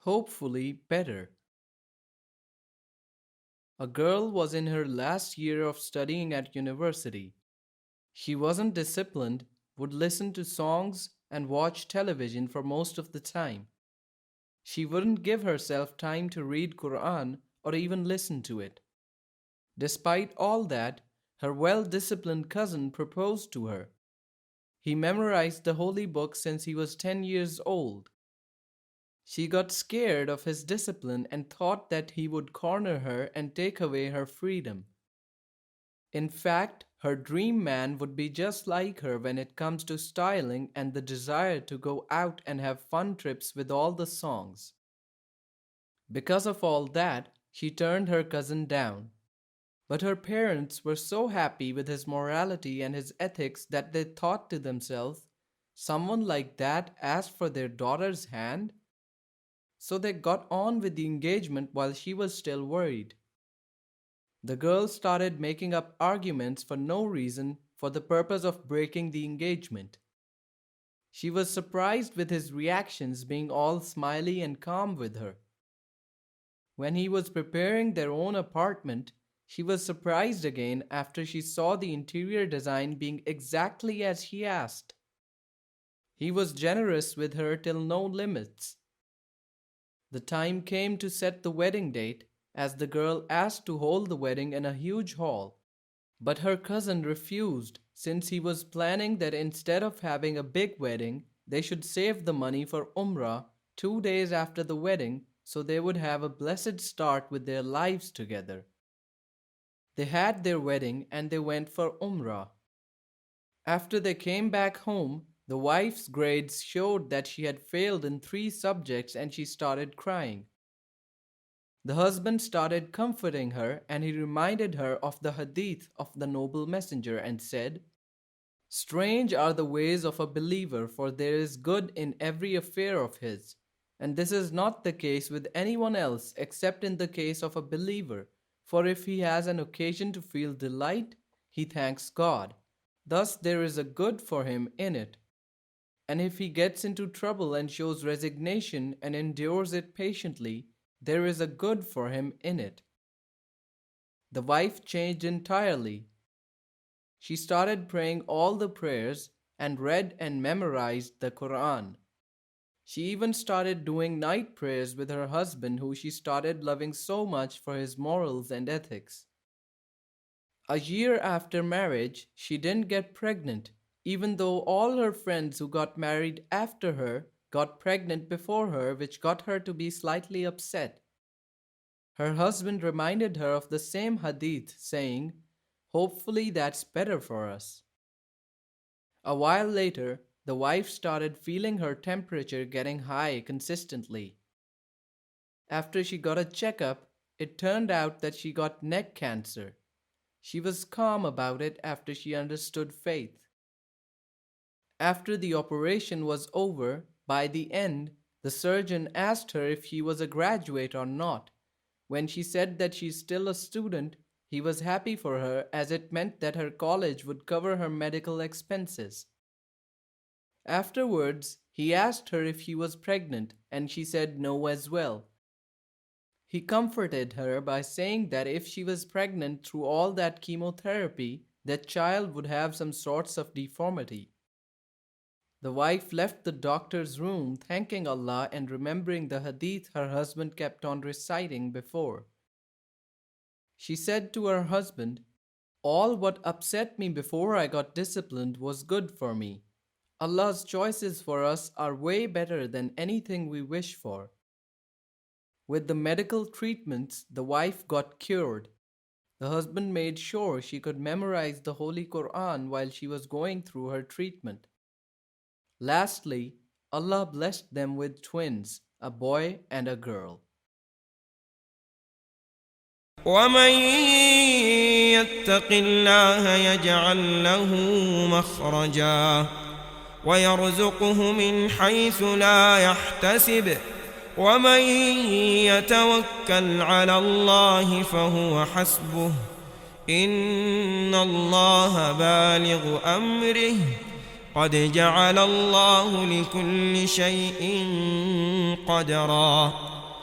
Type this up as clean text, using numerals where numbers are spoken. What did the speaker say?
hopefully better. A girl was in her last year of studying at university. She wasn't disciplined, would listen to songs and watch television for most of the time. She wouldn't give herself time to read Quran or even listen to it. Despite all that, her well-disciplined cousin proposed to her. He memorized the holy book since he was 10 years old. She got scared of his discipline and thought that he would corner her and take away her freedom. In fact, her dream man would be just like her when it comes to styling and the desire to go out and have fun trips with all the songs. Because of all that, she turned her cousin down. But her parents were so happy with his morality and his ethics that they thought to themselves, someone like that asked for their daughter's hand? So they got on with the engagement while she was still worried. The girl started making up arguments for no reason for the purpose of breaking the engagement. She was surprised with his reactions being all smiley and calm with her. When he was preparing their own apartment, she was surprised again after she saw the interior design being exactly as he asked. He was generous with her till no limits. The time came to set the wedding date, as the girl asked to hold the wedding in a huge hall. But her cousin refused, since he was planning that instead of having a big wedding, they should save the money for Umrah 2 days after the wedding so they would have a blessed start with their lives together. They had their wedding and they went for Umrah. After they came back home, the wife's grades showed that she had failed in 3 subjects and she started crying. The husband started comforting her and he reminded her of the hadith of the noble messenger and said, "Strange are the ways of a believer, for there is good in every affair of his. And this is not the case with anyone else except in the case of a believer, for if he has an occasion to feel delight, he thanks God. Thus there is a good for him in it. And if he gets into trouble and shows resignation and endures it patiently, there is a good for him in it." The wife changed entirely. She started praying all the prayers and read and memorized the Quran. She even started doing night prayers with her husband, who she started loving so much for his morals and ethics. A year after marriage, she didn't get pregnant, even though all her friends who got married after her got pregnant before her, which got her to be slightly upset. Her husband reminded her of the same hadith, saying, "Hopefully that's better for us." A while later, the wife started feeling her temperature getting high consistently. After she got a checkup, it turned out that she got neck cancer. She was calm about it after she understood faith. After the operation was over, by the end, the surgeon asked her if she was a graduate or not. When she said that she's still a student, he was happy for her as it meant that her college would cover her medical expenses. Afterwards, he asked her if she was pregnant, and she said no as well. He comforted her by saying that if she was pregnant through all that chemotherapy, that child would have some sorts of deformity. The wife left the doctor's room thanking Allah and remembering the hadith her husband kept on reciting before. She said to her husband, "All what upset me before I got disciplined was good for me. Allah's choices for us are way better than anything we wish for." With the medical treatments, the wife got cured. The husband made sure she could memorize the Holy Quran while she was going through her treatment. Lastly, Allah blessed them with twins, a boy and a girl. ومن يتق الله يجعل له مخرجا ويرزقه من حيث لا يحتسب ومن يتوكل على الله فهو حسبه إن الله بالغ أمره قد جعل الله لكل شيء قدرا